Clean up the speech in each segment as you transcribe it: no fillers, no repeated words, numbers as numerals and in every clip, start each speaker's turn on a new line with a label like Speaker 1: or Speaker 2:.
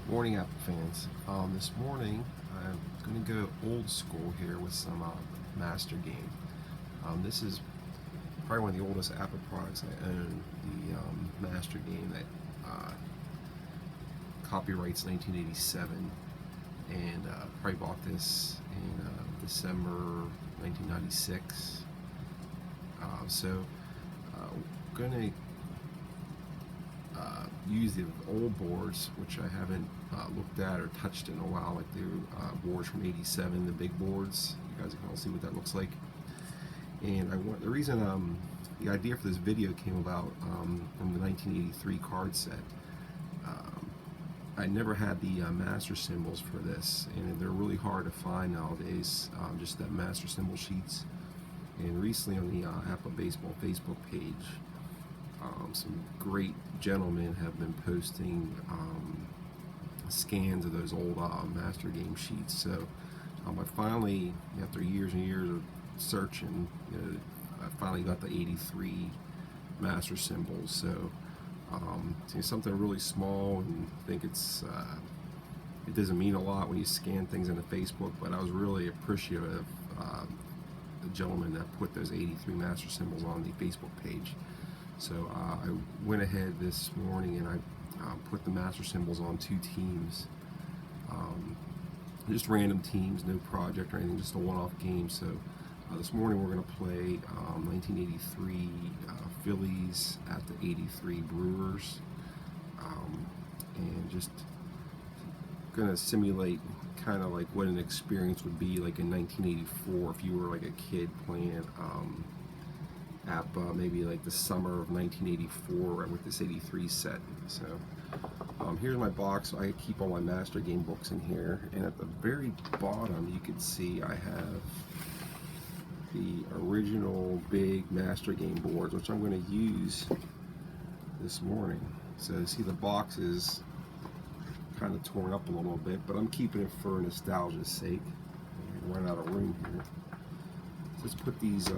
Speaker 1: Morning, Apple fans. This morning, I'm going to go old school here with some Master Game. This is probably one of the oldest Apple products I own, the Master Game that copyrights 1987, and probably bought this in December 1996. Going to use the old boards, which I haven't looked at or touched in a while, like the boards from '87, the big boards. You guys can all see what that looks like. And the reason the idea for this video came about from the 1983 card set. I never had the master symbols for this, and they're really hard to find nowadays. Just that master symbol sheets. And recently on the APBA Baseball Facebook page, some great gentlemen have been posting scans of those old Master Game sheets. So I finally, after years and years of searching, I finally got the '83 Master symbols. So it's something really small, and I think it doesn't mean a lot when you scan things into Facebook, but I was really appreciative of the gentleman that put those '83 Master symbols on the Facebook page. So I went ahead this morning and I put the master symbols on two teams, just random teams, no project or anything, just a one-off game. So this morning we're going to play 1983 Phillies at the '83 Brewers, and just going to simulate kind of like what an experience would be like in 1984 if you were like a kid playing APBA, maybe like the summer of 1984 with this '83 set. So here's my box. I keep all my Master Game books in here, and at the very bottom you can see I have the original big Master Game boards, which I'm going to use this morning. So you see the box is kind of torn up a little bit, but I'm keeping it for nostalgia's sake. I'm running out of room here. So let's put these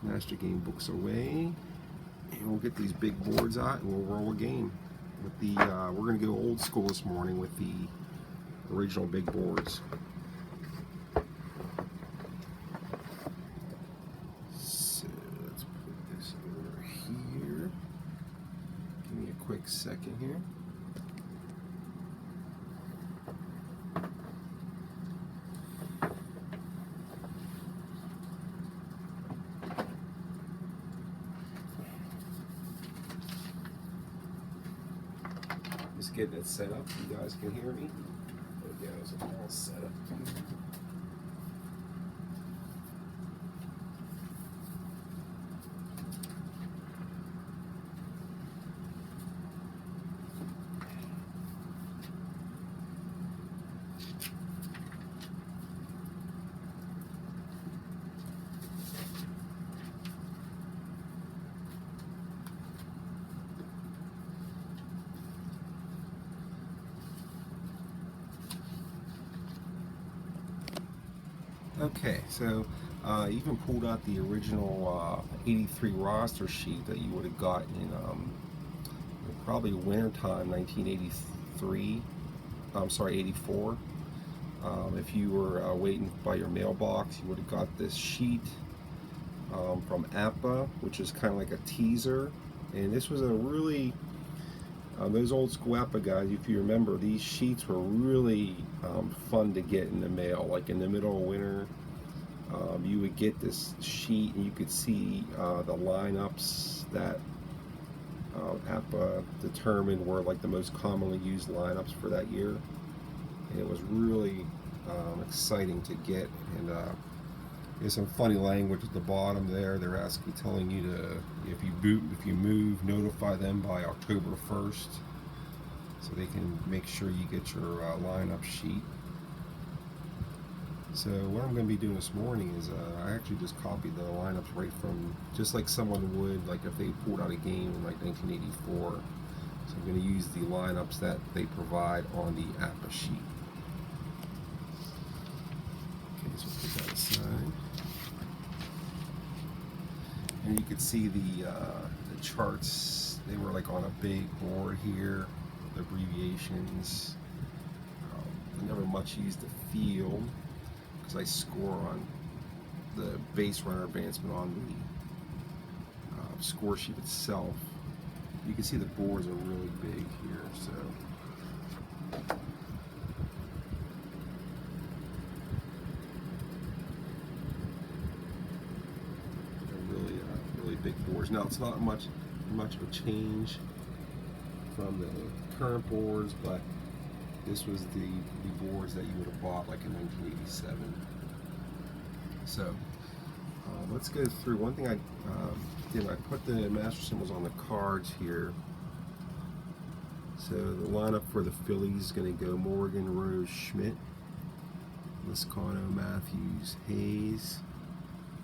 Speaker 1: Master Game books away, and we'll get these big boards out and we'll roll a game with the we're going to go old school this morning with the original big boards. So let's put this over here. Give me a quick second here. Just getting it set up. You guys can hear me. There it goes. It's all set up. Okay, so even pulled out the original '83 roster sheet that you would have gotten in probably wintertime 1983. I'm sorry, '84. If you were waiting by your mailbox, you would have got this sheet from APBA, which is kind of like a teaser. And this was a really those old school APBA guys, if you remember, these sheets were really fun to get in the mail. Like in the middle of winter, you would get this sheet and you could see the lineups that APBA determined were like the most commonly used lineups for that year. And it was really exciting to get. And there's some funny language at the bottom there. They're telling you to, if you move, notify them by October 1st, so they can make sure you get your lineup sheet. So what I'm going to be doing this morning is I actually just copied the lineups right from, just like someone would, like if they pulled out a game in like 1984. So I'm going to use the lineups that they provide on the APBA sheet. Okay, so we'll put that aside. And you could see the charts. They were like on a big board here. abbreviations. I never much use the field because I score on the base runner advancement on the score sheet itself. You can see the boards are really big here, so they're really big boards. Now it's not much of a change from the current boards, but this was the boards that you would have bought like in 1987. So let's go through. One thing I did, I put the master symbols on the cards here. So the lineup for the Phillies is going to go Morgan, Rose, Schmidt, Liscano, Matthews, Hayes,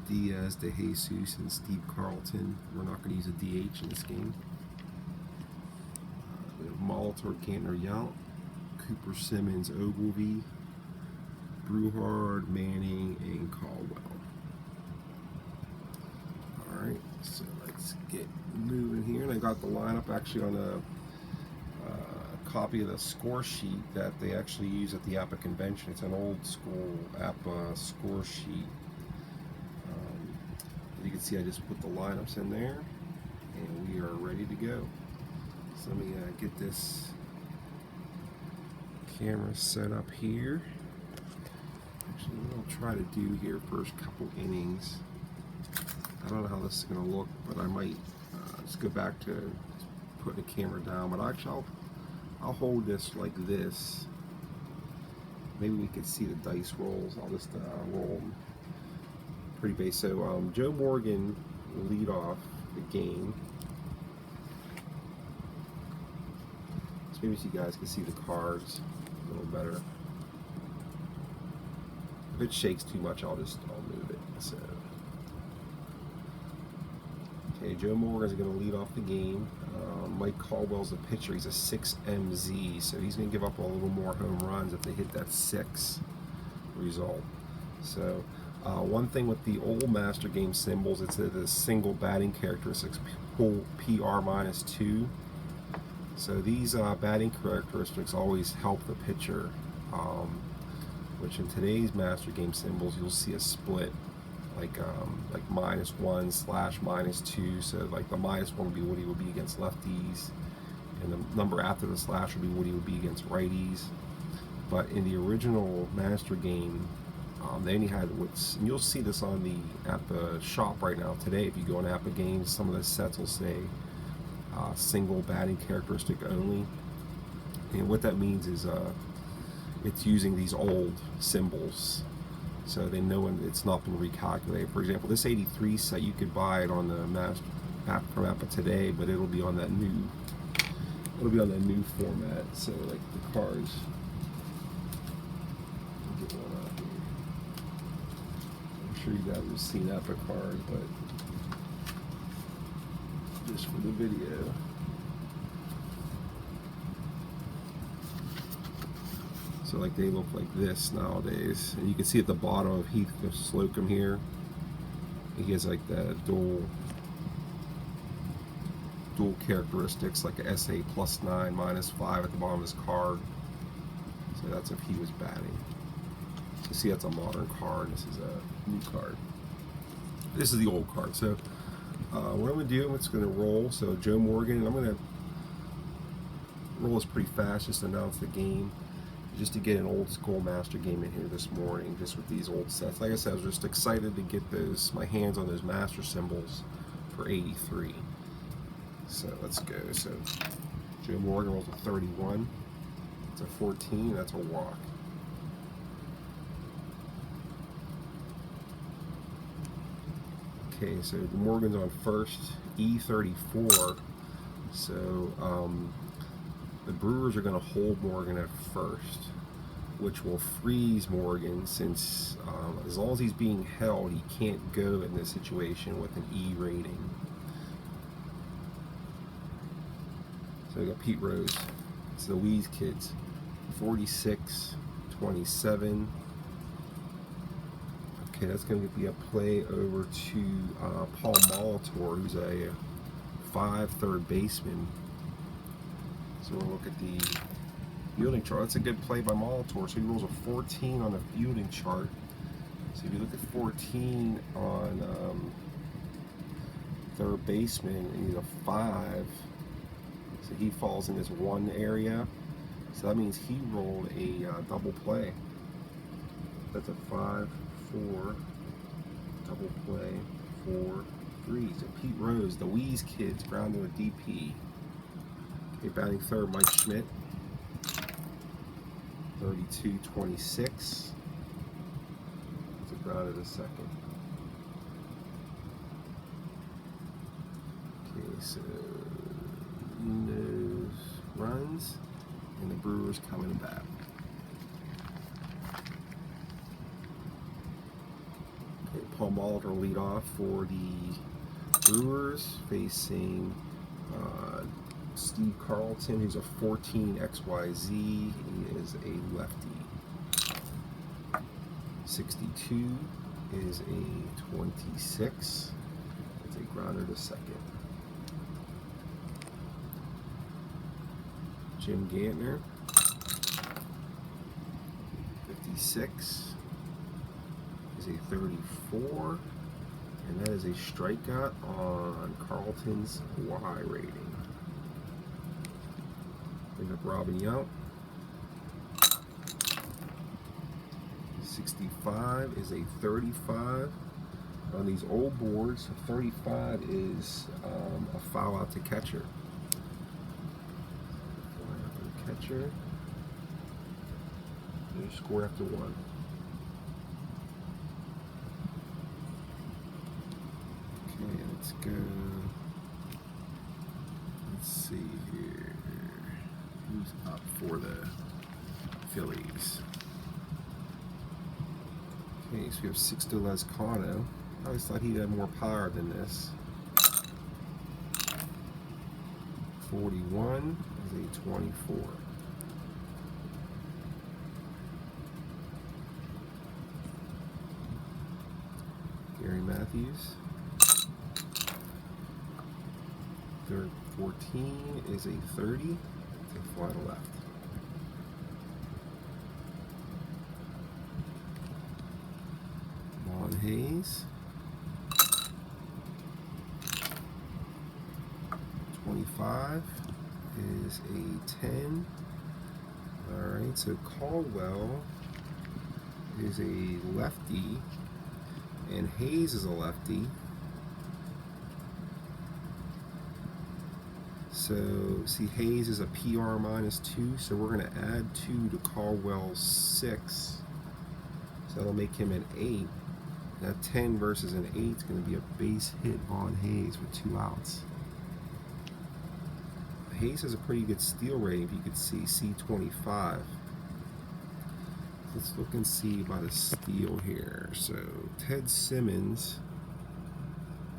Speaker 1: Diaz, DeJesus, and Steve Carlton. We're not going to use a DH in this game. We have Molitor, Cantner, Yount, Cooper, Simmons, Ogilvy, Brewhard, Manning, and Caldwell. Alright, so let's get moving here. And I got the lineup actually on a copy of the score sheet that they actually use at the APBA convention. It's an old school APBA score sheet. As you can see, I just put the lineups in there, and we are ready to go. So let me get this camera set up here. Actually, what I'll try to do here, first couple innings, I don't know how this is going to look, but I might just go back to putting the camera down. But actually, I'll hold this like this. Maybe we can see the dice rolls. I'll just roll them pretty base. So Joe Morgan will lead off the game. So maybe so you guys can see the cards a little better. If it shakes too much, I'll move it. So, okay, Joe Morgan's going to lead off the game. Mike Caldwell's the pitcher. He's a 6 MZ, so he's going to give up a little more home runs if they hit that 6 result. So, one thing with the old Master Game symbols, it's the single batting characteristics, pull PR-2. So these batting characteristics always help the pitcher, which in today's Master Game symbols you'll see a split, like -1/-2. So like the -1 would be what he would be against lefties, and the number after the slash would be what he would be against righties. But in the original Master Game, they only had what's, and you'll see this at the shop right now today. If you go on APBA games, some of the sets will say single batting characteristic only, and what that means is it's using these old symbols, so they know when it's not been recalculated. For example, this 83 set, you could buy it on the Master app from APBA today, but it'll be on that new format. So like the cards. Get one out here. I'm sure you guys have seen APBA cards, but just for the video. So like they look like this nowadays, and you can see at the bottom of Heathcliff Slocum here, he has like the dual characteristics, like a SA +9 -5 at the bottom of his card. So that's if he was batting. So see, that's a modern card. This is a new card. This is the old card. So what I'm going to do, it's going to roll. So Joe Morgan, I'm going to roll this pretty fast, just to announce the game, just to get an old school Master Game in here this morning, just with these old sets. Like I said, I was just excited to get my hands on those Master symbols for 83. So let's go. So Joe Morgan rolls a 31. It's a 14. That's a walk. Okay, so Morgan's on first, E34. So the Brewers are going to hold Morgan at first, which will freeze Morgan, since as long as he's being held, he can't go in this situation with an E rating. So we got Pete Rose. It's the Weeze kids. 46, 27. Okay, that's going to be a play over to Paul Molitor, who's a 5 third baseman. So So we'll look at the fielding chart. That's a good play by Molitor. So he rolls a 14 on the fielding chart. So if you look at 14 on third baseman, and he's a 5. So he falls in this 1 area. So that means he rolled a double play. That's a 5, 4, double play, 4, 3. So Pete Rose, the Wheeze Kids, grounded a DP. Okay, batting third, Mike Schmidt. 32-26. It's a grounded a second. Okay, so no runs, and the Brewers coming back. Okay, Paul Molitor lead off for the Brewers, facing Steve Carlton, who's a 14 XYZ. He is a lefty. 62 is a 26. It's a grounder to second. Jim Gantner, 56 is a 34, and that is a strikeout on Carlton's Y rating. Bring up Robin Yount. 65 is a 35. On these old boards, 35 is a foul out to catcher. Catcher. You score after 1. Okay, let's go. Let's see here. Who's up for the Phillies? Okay, so we have Sixto Lezcano. I always thought he had more power than this. 41 is a 24. Gary Matthews. 14 is a 30. It's a fly to left. Juan Hayes. 25 is a 10. Alright, so Caldwell is a lefty, and Hayes is a lefty. So, see, Hayes is a PR -2, so we're going to add 2 to Caldwell's 6. So that'll make him an 8. That 10 versus an 8 is going to be a base hit on Hayes with 2 outs. Hayes has a pretty good steal rate, if you could see, C25. Let's look and see about a steal here. So Ted Simmons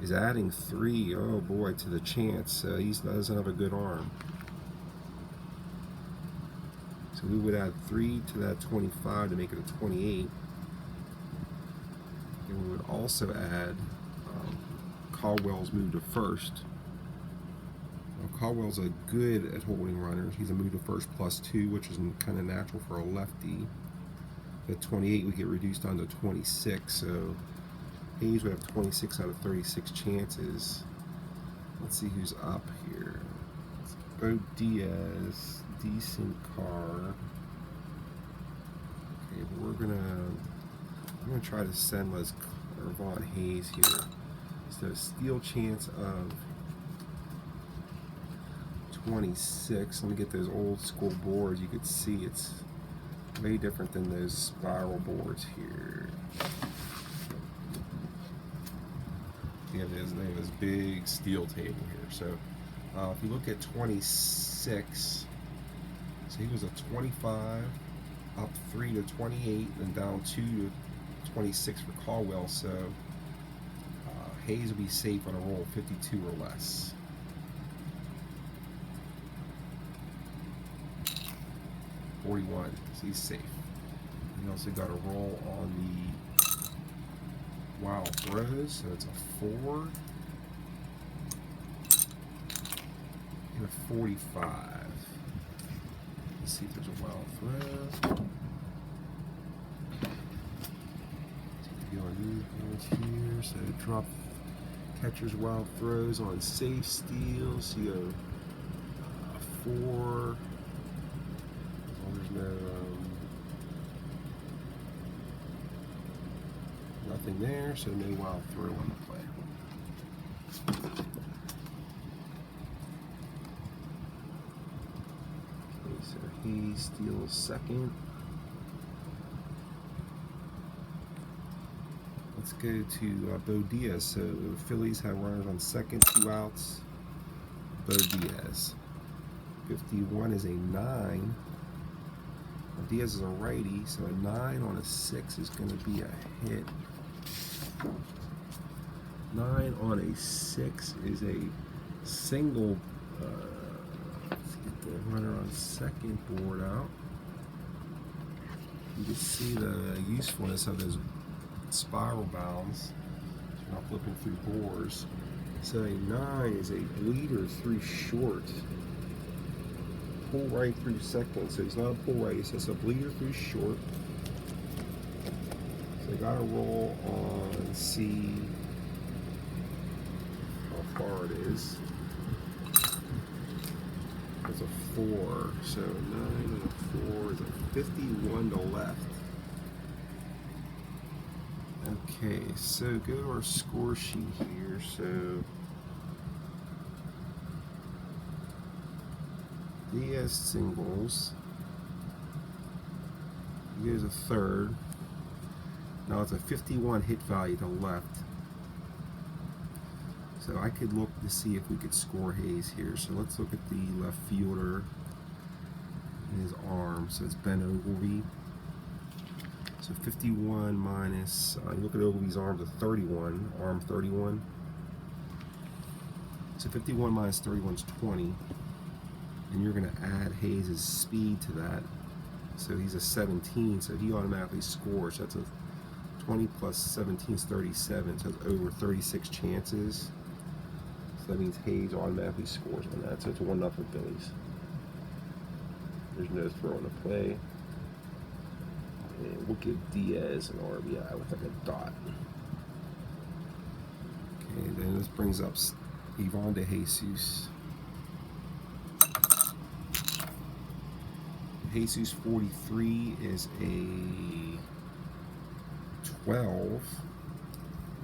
Speaker 1: is adding 3, oh boy, to the chance. He doesn't have a good arm. So we would add 3 to that 25 to make it a 28. And we would also add Caldwell's move to first. Caldwell's a good at holding runners. He's a move to first +2, which is kind of natural for a lefty. At 28, we get reduced down to 26, so Hayes would have 26 out of 36 chances. Let's see who's up here. Bo Diaz, decent car. Okay, but I'm gonna try to send Vaughn Hayes here. So a steal chance of 26. Let me get those old school boards. You could see it's way different than those spiral boards here. Yeah, they have this big steel table here. So if you look at 26, so he was a 25, up 3 to 28, and down 2 to 26 for Caldwell. So Hayes will be safe on a roll 52 or less. .41, so he's safe. He also got a roll on the wild throws, so it's a 4 and a 45. Let's see if there's a wild throw. On these here, so drop catcher's wild throws on safe steals. You go 4. As long as there's nothing there, so no wild throw on the play. Okay, so Hayes steals second. Let's go to Bo Diaz. So Phillies have runners on second, 2 outs. Bo Diaz. 51 is a 9. Well, Diaz is a righty, so a 9 on a 6 is going to be a hit. 9 on a 6 is a single. Let's get the runner on second board out. You can see the usefulness of those spiral bounds. You're not flipping through boards. So a 9 is a bleeder through short. Pull right through second. So he's not a pull right, so it's a bleeder through short. So they got to roll on, see how far it is. It's a 4. So 9 and a 4 is a 51 to left. Okay, so go to our score sheet here. So Diaz singles. He goes a third. Now it's a 51 hit value to left. So I could look to see if we could score Hayes here. So let's look at the left fielder and his arm. So it's Ben Ogilvy. So 51 minus, look at Ogilvy's arms at 31, arm 31. So 51 minus 31 is 20. And you're going to add Hayes' speed to that. So he's a 17, so he automatically scores. That's a 20 plus 17 is 37, so it's over 36 chances. So that means Hayes automatically scores on that. So it's 1-0 Phillies. There's no throw on the play. And we'll give Diaz an RBI with like a dot. Okay, then this brings up Ivan De Jesus. Jesus 43 is a 12.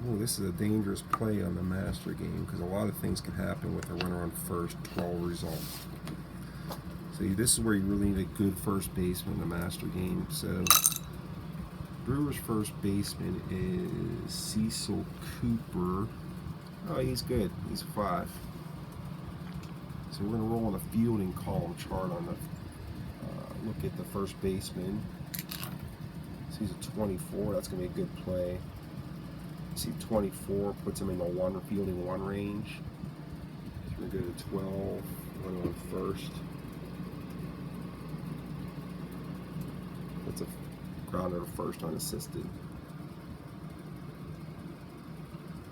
Speaker 1: Oh, this is a dangerous play on the master game because a lot of things can happen with a runner on first, 12 result. So this is where you really need a good first baseman in the master game. So Brewers first baseman is Cecil Cooper. Oh, he's good. He's 5. So we're going to roll on the fielding column chart on the look at the first baseman. So he's a 24. That's going to be a good play. See, 24 puts him in the fielding 1 range. So we're going to go to 12. One on first. That's a grounder to first unassisted.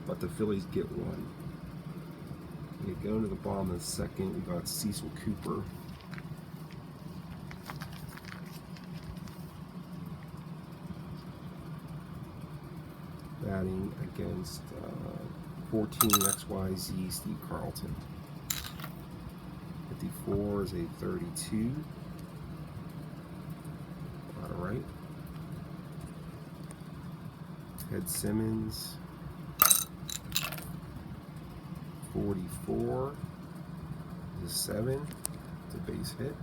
Speaker 1: But the Phillies get 1. We go into the bottom of the second. We got Cecil Cooper. Batting against 14 XYZ Steve Carlton. 54 is a 32. All right. Ted Simmons. 44 is a 7. It's a base hit.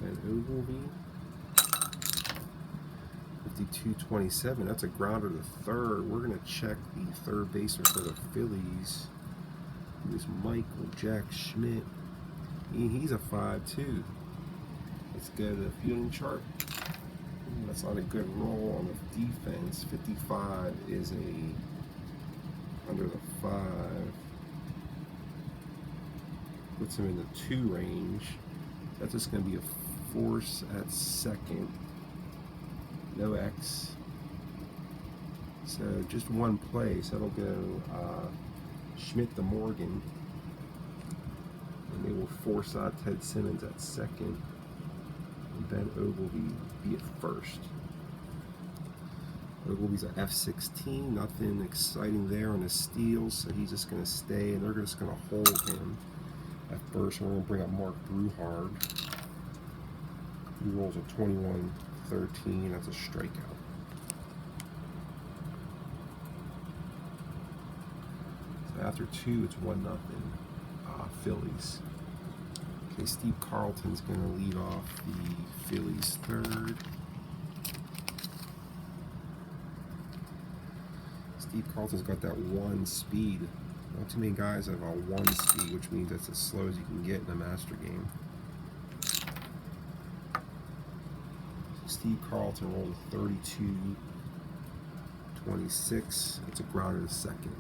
Speaker 1: And Ogilvy. 52-27. That's a grounder to third. We're going to check the third baseman for the Phillies. It was Michael Jack Schmidt. He's a 5 too. Let's go to the fielding chart. That's not a good roll on the defense. 55 is a under the 5. Puts him in the 2 range. That's just going to be a force at second. No X. So just 1 play. So that'll go Schmidt to Morgan. They will force out Ted Simmons at second. And Ben Ogilvy be at first. Ogilvy's at F16. Nothing exciting there on the steals, so he's just going to stay, and they're just going to hold him at first. We're going to bring up Mark Bruhard. He rolls a 21-13. That's a strikeout. So after 2, it's 1-0. Phillies. Okay, Steve Carlton's going to lead off the Phillies third. Steve Carlton's got that 1 speed. Not too many guys have a 1 speed, which means that's as slow as you can get in a master game. Steve Carlton rolled a 32-26. It's a grounder to second.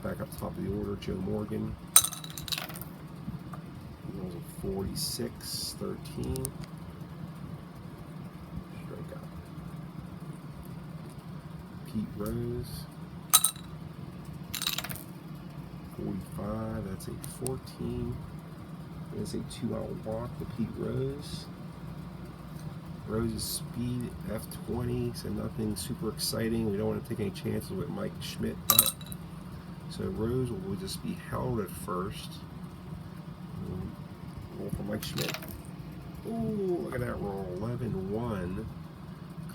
Speaker 1: Back up top of the order, Joe Morgan. He rolls a 46-13. Strikeout. Pete Rose. 45, that's a 14. There's a 2-out walk to Pete Rose. Rose's speed, F20, so nothing super exciting. We don't want to take any chances with Mike Schmidt up. So Rose will just be held at first. Roll for Mike Schmidt. Ooh, look at that roll. 11-1.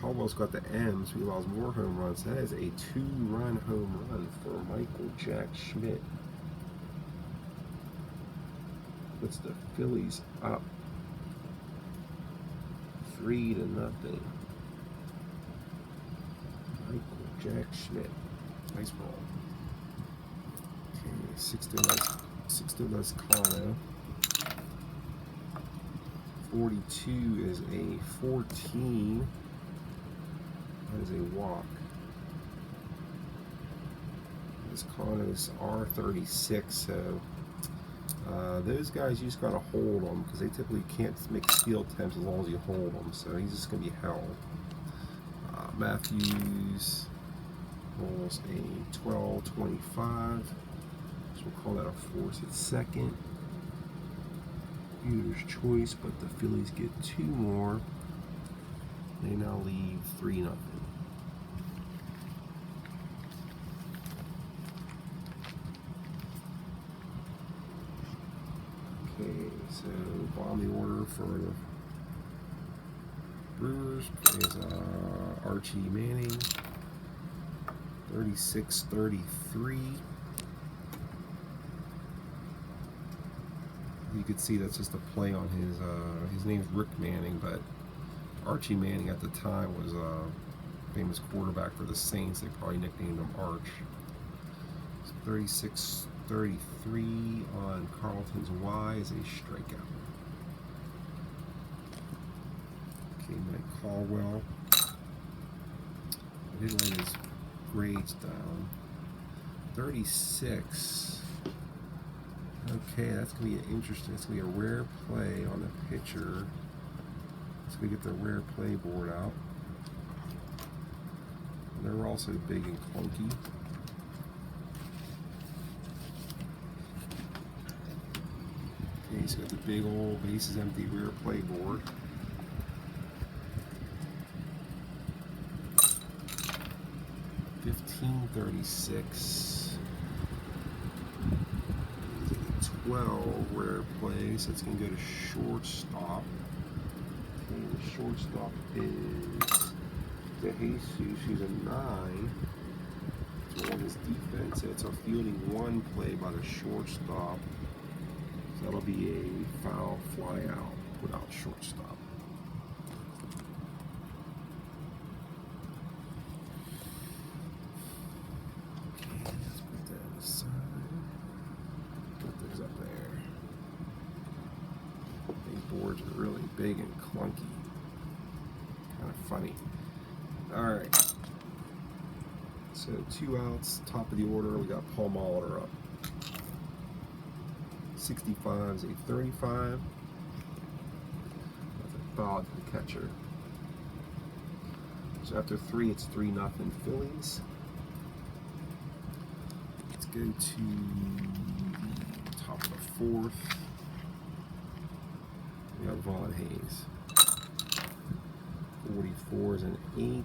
Speaker 1: Caldwell's got the M's, so he allows more home runs. That is a 2-run home run for Michael Jack Schmidt. Puts the Phillies up 3-0. Michael Jack Schmidt. Nice roll. 6-2 Kano. 42 is a 14. That is a walk. This Kano's R36, so those guys you just gotta hold them because they typically can't make steal attempts as long as you hold them. So he's just gonna be held. Matthews rolls a 12-25. We'll call that a force at second. User's choice, but the Phillies get 2 more. They now lead 3-0. Okay, so bottom of the order for the Brewers is Archie Manning, 36-33. You could see that's just a play on his name's Rick Manning, but Archie Manning at the time was a famous quarterback for the Saints. They probably nicknamed him Arch. So 36-33 on Carlton's Y is a strikeout. Okay, Mike Caldwell. I didn't write his grades down. 36. Okay, that's going to be interesting. It's going to be a rare play on the pitcher. So we get the rare play board out. And they're also big and clunky. Okay, he's got the big old bases empty rare play board. $15.36. 12 rare plays, so it's going to go to shortstop. Okay, the shortstop is DeJesus, who's a 9. So on his defense, it's a fielding 1 play by the shortstop. So that'll be a foul fly out without shortstop. Okay, let's put that aside. Up there. These boards are really big and clunky. Kind of funny. Alright. So 2 outs, top of the order, we got Paul Molitor up. 65 is a 35. That's a foul to the catcher. So after 3, it's 3-0 Phillies. It's go to the top of the fourth. We have Von Hayes. 44 is an 8.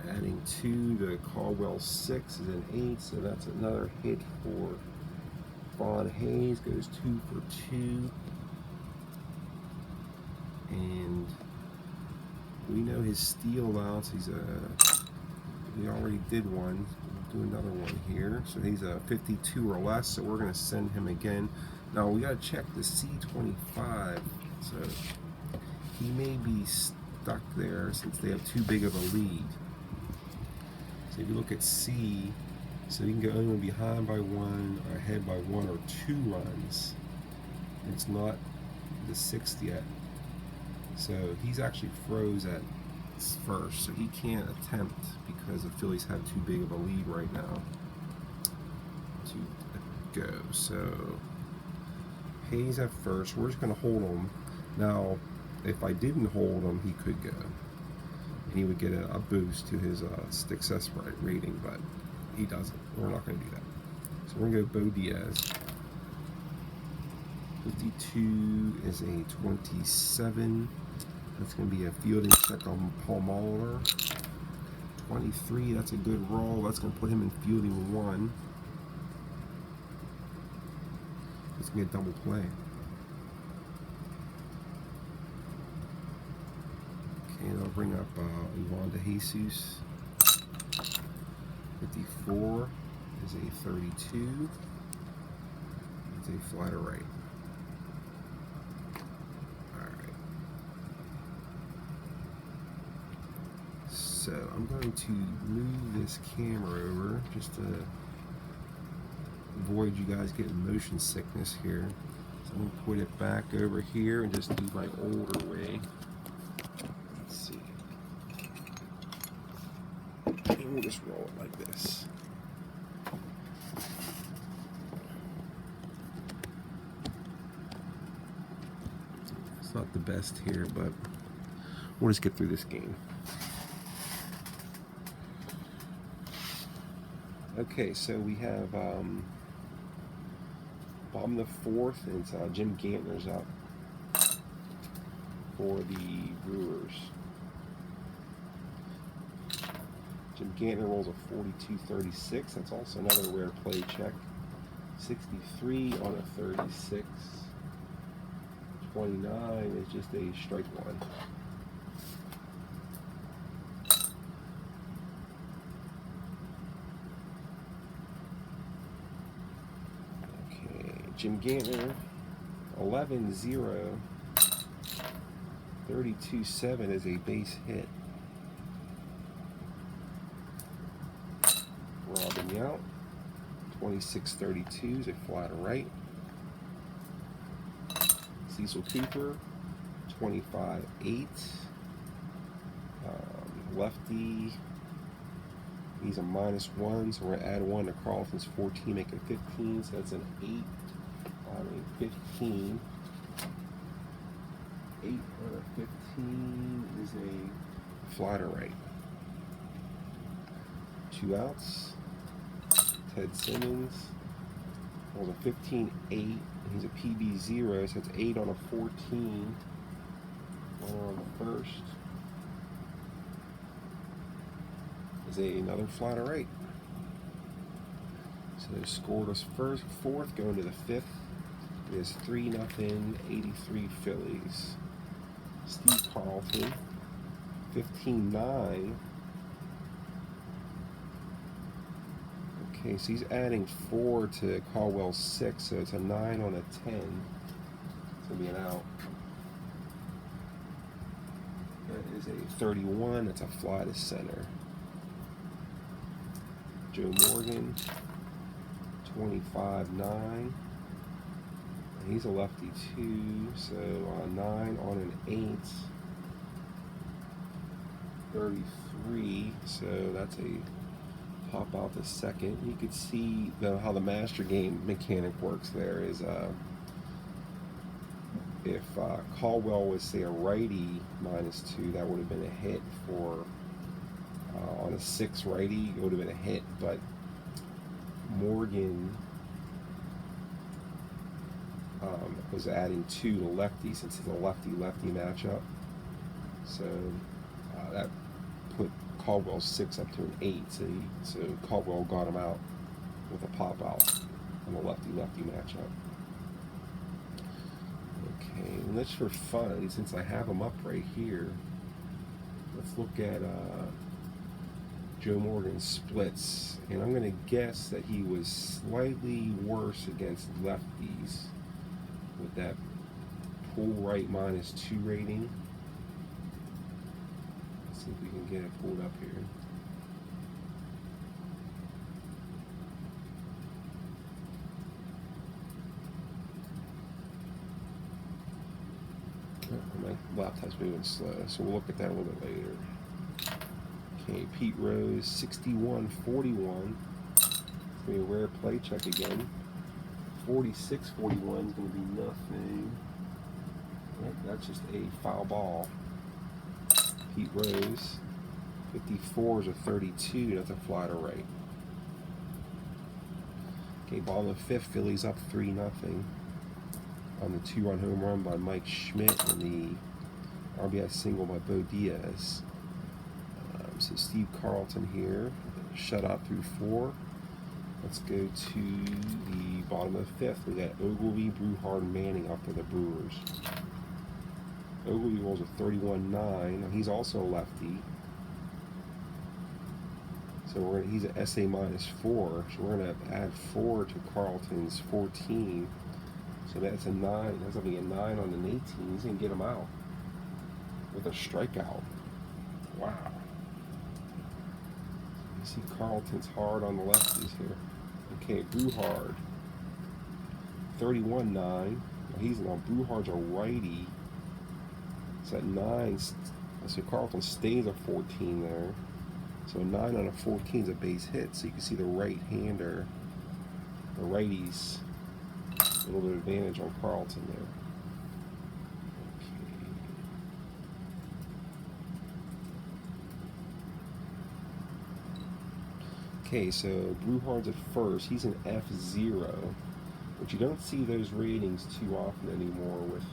Speaker 1: Adding 2 to Caldwell 6 is an 8, so that's another hit for Von Hayes. Goes 2 for 2. And we know his steal allowance. We already did one. We'll do another one here. So he's a 52 or less, so we're going to send him again. Now we got to check the C25. So he may be stuck there since they have too big of a lead. So if you look at C, so he can go only behind by 1, or ahead by 1 or 2 runs. It's not the 6th yet. So he's actually froze at first, so he can't attempt because the Phillies have too big of a lead right now to go. So Hayes at first. We're just going to hold him. Now, if I didn't hold him, he could go. And he would get a boost to his success rating, but he doesn't. We're not going to do that. So we're going to go Bo Diaz. 52 is a 27. That's going to be a fielding check on Paul Molitor. 23, that's a good roll. That's going to put him in fielding 1. It's going to be a double play. Okay, and I'll bring up Ivan De Jesus. 54 is a 32. It's a fly to right. So I'm going to move this camera over just to avoid you guys getting motion sickness here. So I'm going to put it back over here and just do my older way. Let's see. And we'll just roll it like this. It's not the best here, but we'll just get through this game. Okay, so we have bottom of the 4th, and it's Jim Gantner's up for the Brewers. Jim Gantner rolls a 42-36. That's also another rare play check. 63 on a 36. 29 is just a strike 1. Jim Gantner, 11-0, 32-7 is a base hit. Robin Yount, 26-32 is a fly to right. Cecil Cooper, 25-8. Lefty, he's a -1, so we're going to add 1 to Carlton's 14, make it 15, so that's an 8. 15. 8 out of 15 is a fly to right. 2 outs. Ted Simmons was a 15-8. He's a PB0, so it's 8 on a 14. 1 on the first. Is another fly to right. So they scored us fourth, going to the 5th. It is 3-0, 83 Phillies. Steve Carlton, 15-9. Okay, so he's adding 4 to Caldwell's 6, so it's a 9 on a 10. It's going to be an out. That is a 31. That's a fly to center. Joe Morgan, 25-9. He's a lefty too, so 9 on an 8. 33, so that's a pop out the second. You could see how the master game mechanic works there is if Caldwell was, say, a righty -2, that would have been a hit for on a 6 righty, it would have been a hit, but Morgan was adding 2 to lefty since it's a lefty-lefty matchup. So that put Caldwell's 6 up to an 8. So Caldwell got him out with a pop out on the lefty-lefty matchup. Okay, and let's, for fun, since I have them up right here, let's look at Joe Morgan's splits. And I'm going to guess that he was slightly worse against lefties with that pull right -2 rating. Let's see if we can get it pulled up here. My laptop's moving slow, so we'll look at that a little bit later. Okay, Pete Rose, 61-41. It's going to be a rare play check again. 46-41 is going to be nothing. Right, that's just a foul ball. Pete Rose, 54s or 32. That's a fly to right. Okay, bottom of the 5th, Phillies up 3-0 on the 2-run home run by Mike Schmidt and the RBI single by Bo Diaz. So Steve Carlton here, shutout through 4. Let's go to the bottom of the 5th. We got Ogilvy, Brewhard, and Manning up for the Brewers. Ogilvy rolls a 31-9. He's also a lefty. So he's an SA -4. So we're going to add 4 to Carlton's 14. So that's a 9. That's going to be a 9 on an 18. He's going to get him out with a strikeout. Wow. You see Carlton's hard on the lefties here. Okay, Brewhard, 31-9. He's now, Brewhard's a righty. It's at 9. So Carlton stays at 14 there. So 9 on a 14 is a base hit. So you can see the right-hander, the righties, a little bit of advantage on Carlton there. Okay, so Brewhard's at first. He's an F0, but you don't see those ratings too often anymore with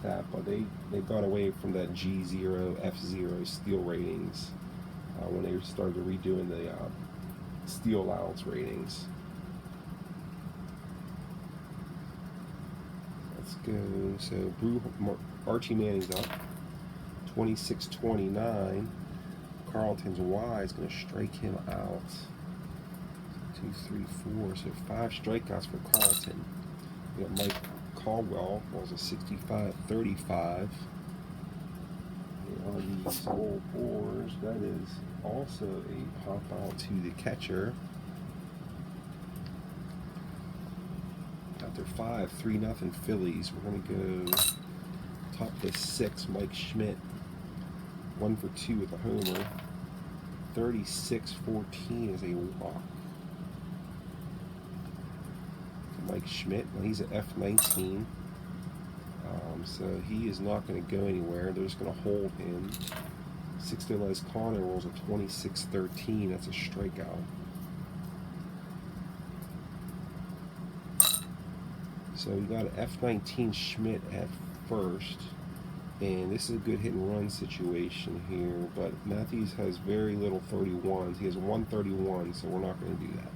Speaker 1: that. But they got away from that G0, F0 steal ratings when they started redoing the steal allowance ratings. Let's go. So Archie Manning's up. 26-29. Carlton's Y is going to strike him out. 2, 3, 4. So 5 strikeouts for Carlton. We got Mike Caldwell, was a 65-35. On these old boards, that is also a pop out to the catcher. After 5, 3-0 Phillies. We're going to go top of the 6, Mike Schmidt. 1 for 2 with a homer. 36-14 is a walk. Mike Schmidt, well, he's at F19. So he is not going to go anywhere. They're just going to hold him. 6 Les Connor rolls a 26-13. That's a strikeout. So we got an F19 Schmidt at first. And this is a good hit and run situation here, but Matthews has very little 31s. He has 131, so we're not going to do that.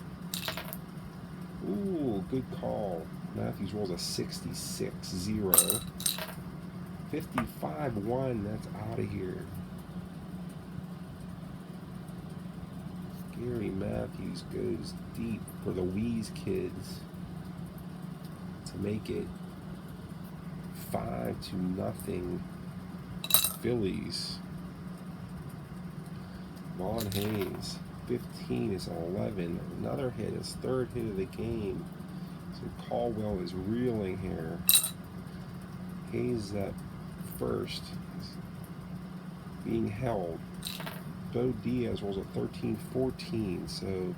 Speaker 1: Ooh, good call. Matthews rolls a 66-0. 55-1, that's out of here. Gary Matthews goes deep for the Wheeze kids to make it 5-0 Phillies. Vaughn Hayes, 15 is 11. Another hit, his 3rd hit of the game. So Caldwell is reeling here. Hayes at first, being held. Bo Diaz rolls a 13-14. So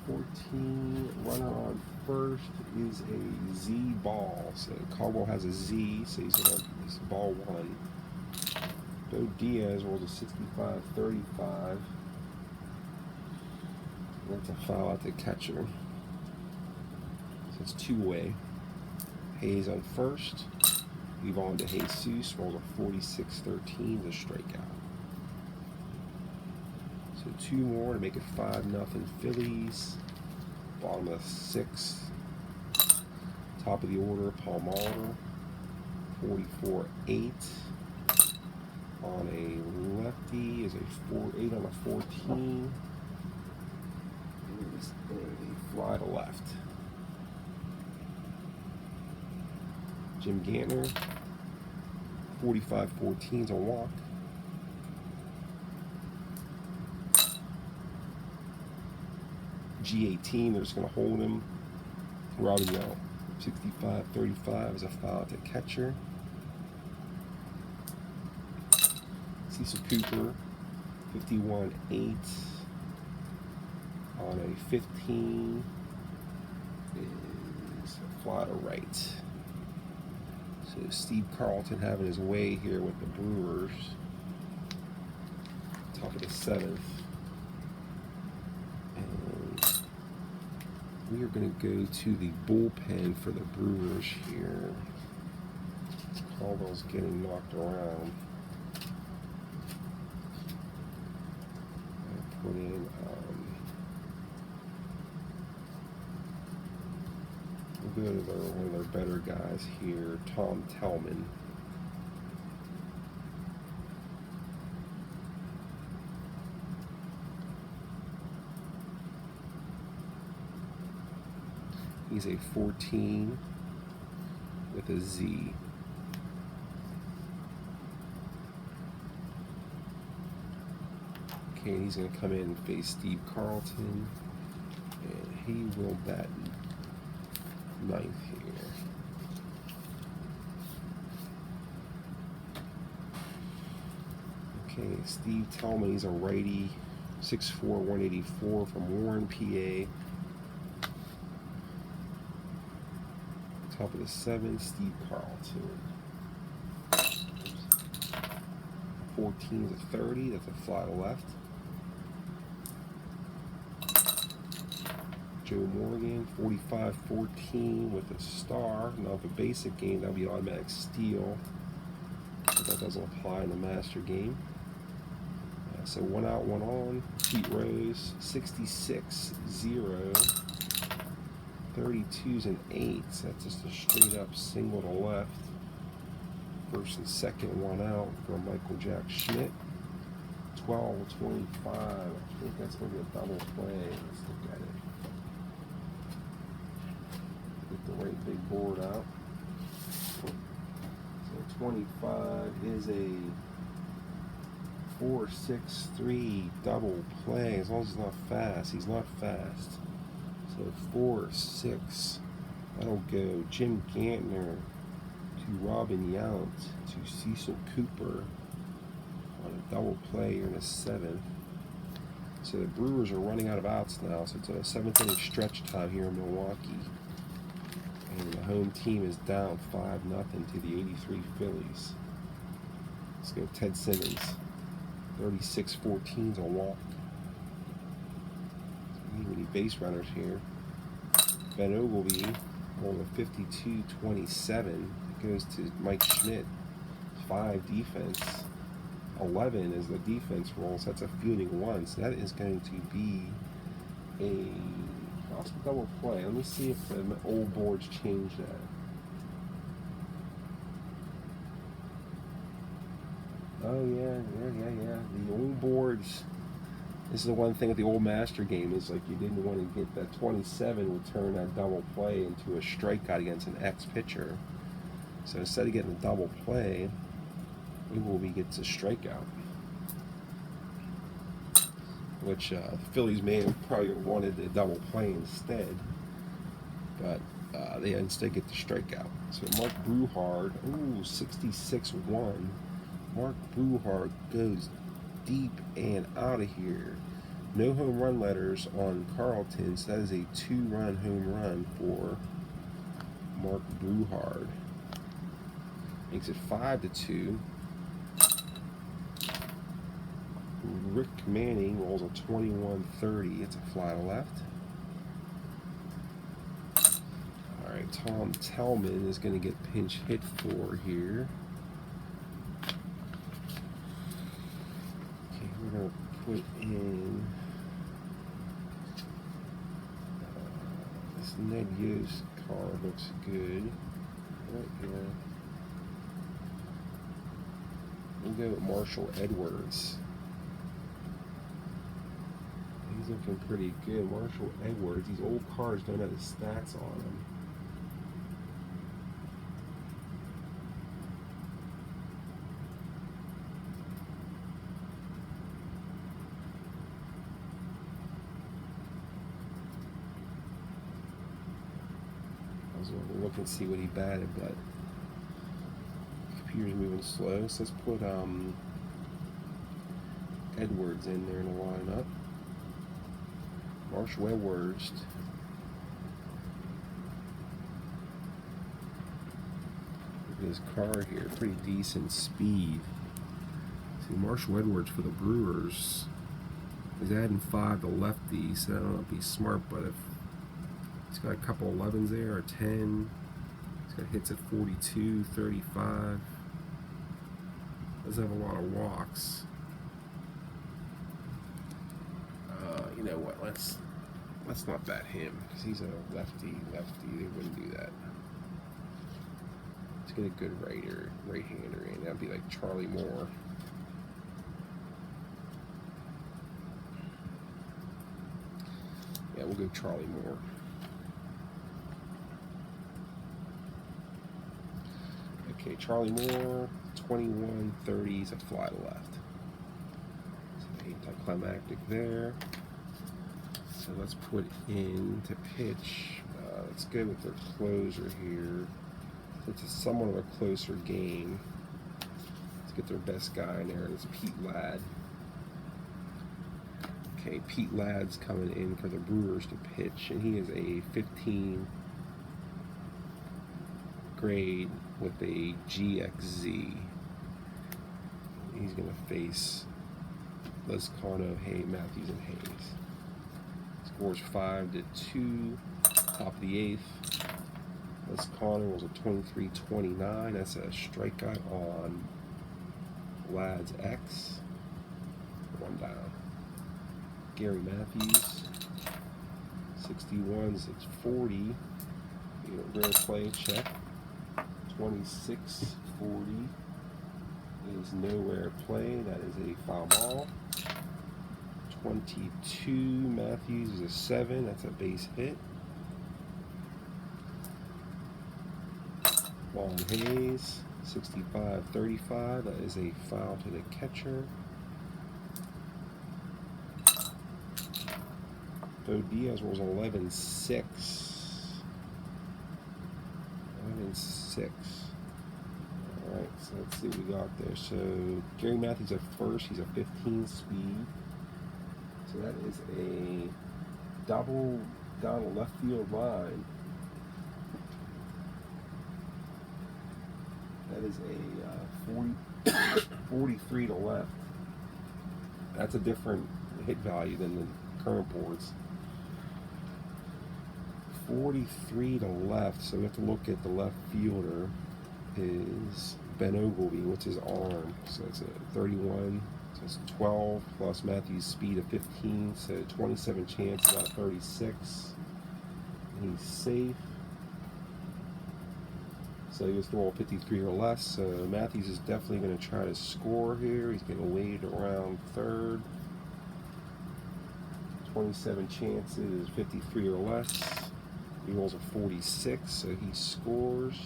Speaker 1: 14, runner on first is a Z ball. So Caldwell has a Z, so he's ball 1. Bo Diaz rolls a 65-35. That's a foul at the catcher. So it's two-way. Hayes on first. Move on to Jesus. Rolls a 46-13. The strikeout. So two more to make it 5-0 Phillies. Bottom of the sixth. Top of the order, Palmer. 44-8. On a lefty is a 4-8 on a 14. Is a fly to left. Jim Gantner, 45-14 is a walk. G18, they're just going to hold him. Robin Yount, 65-35 is a foul at the catcher. Cecil Cooper, 51-8 on a 15 is a fly to right. So Steve Carlton having his way here with the Brewers. Top of the seventh. And we are going to go to the bullpen for the Brewers here. Caldwell's getting knocked around. Put in we'll go to one of their better guys here, Tom Tellman. He's a 14 with a Z. Okay, and he's going to come in and face Steve Carlton, and he will bat ninth here. Okay, Steve Tellman, he's a righty, 6'4", 184 from Warren, PA. Top of the seventh, Steve Carlton. 14 is a 30, that's a fly to left. Joe Morgan, 45-14 with a star. Now, if a basic game, that would be automatic steal. But that doesn't apply in the master game. So 1 out, 1 on. Pete Rose, 66-0. 32s and 8s. That's just a straight up single to left. First and second, 1 out for Michael Jack Schmidt. 12-25. I think that's going to be a double play. Let's look at it. Get the right big board out. So 25 is a 4-6-3 double play. As long as he's not fast. He's not fast. So 4-6. That'll go Jim Gantner to Robin Yount to Cecil Cooper on a double play here in the seventh. So the Brewers are running out of outs now, so it's a seventh inning stretch time here in Milwaukee. And the home team is down 5-0 to the 83 Phillies. Let's go Ted Simmons. 36-14 is a walk. We need base runners here. Ben Ogilvy rolled a 52-27. It goes to Mike Schmidt. 5 defense. 11 is the defense roll, so that's a fielding 1. So that is going to be a possible double play. Let me see if the old boards change that. Oh yeah. The old boards. This is the one thing with the old master game is like you didn't want to get that 27 would turn that double play into a strikeout against an X pitcher. So instead of getting a double play, Ogilvy gets a strikeout, which the Phillies may have probably wanted the double play instead, but they instead get the strikeout. So Mark Bruhard, 66-1. Mark Bruhard goes deep and out of here. No home run letters on Carlton, so that is a 2-run home run for Mark Bruhard. Makes it 5-2. Rick Manning rolls a 21-30. It's a fly to left. Alright, Tom Tellman is going to get pinch hit for here. Okay, we're going to put in this Ned Yost card. Looks good. Right here. We'll go with Marshall Edwards. He's looking pretty good. Marshall Edwards. These old cards don't have the stats on them. I was going to look and see what he batted, but the computer's moving slow. So let's put Edwards in there in the lineup. Marshall Edwards. Look at his car here, pretty decent speed. See, Marshall Edwards for the Brewers. He's adding 5 to lefty, so I don't know if he's smart, but if he's got a couple 11s there, or 10. He's got hits at 42, 35. Doesn't have a lot of walks. You know what? Let's not bat him because he's a lefty. They wouldn't do that. Let's get a good right-hander in. That'd be like Charlie Moore. Yeah, we'll go Charlie Moore. Okay, Charlie Moore, 21-30 is a fly to left. So anticlimactic there. So let's put in to pitch. Let's go with their closer here. It's somewhat of a closer game. Let's get their best guy in there. It's Pete Ladd. Okay, Pete Ladd's coming in for the Brewers to pitch, and he is a 15 grade with a GXZ. He's going to face Lizcano, Matthews, and Hayes. Scores 5-2, top of the 8th. Lizcano was a 23-29. That's a strikeout on Ladd's X. 1 down. Gary Matthews, 61s, it's 40. Rare play, check. 26-40 is no rare play. That is a foul ball. 22, Matthews is a 7. That's a base hit. Juan Hayes, 65-35. That is a foul to the catcher. Bo Diaz was 11-6. 11-6. Alright, so let's see what we got there. So Gary Matthews at first, he's a 15 speed. So that is a double down the left field line. That is a 43 to left. That's a different hit value than the current boards. 43 to left, so we have to look at the left fielder is Ben Ogilvy. What's his arm? So it's a 31. So it's 12 plus Matthews' speed of 15. So 27 chance, about 36. He's safe. So he was throwing 53 or less. So Matthews is definitely going to try to score here. He's getting weighted around third. 27 chances, 53 or less. He rolls a 46, so he scores.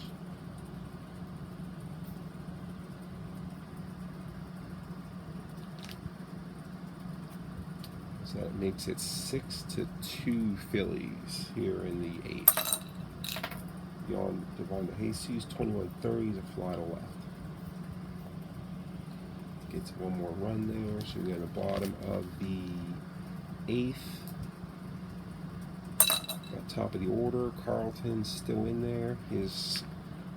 Speaker 1: So that makes it 6-2 Phillies here in the 8th. Beyond Devon Jesus, 21-30 is a fly to left. Gets one more run there, so we're at the bottom of the 8th. Top of the order, Carlton's still in there. His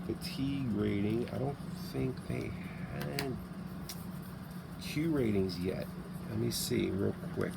Speaker 1: fatigue rating, I don't think they had Q ratings yet. Let me see real quick.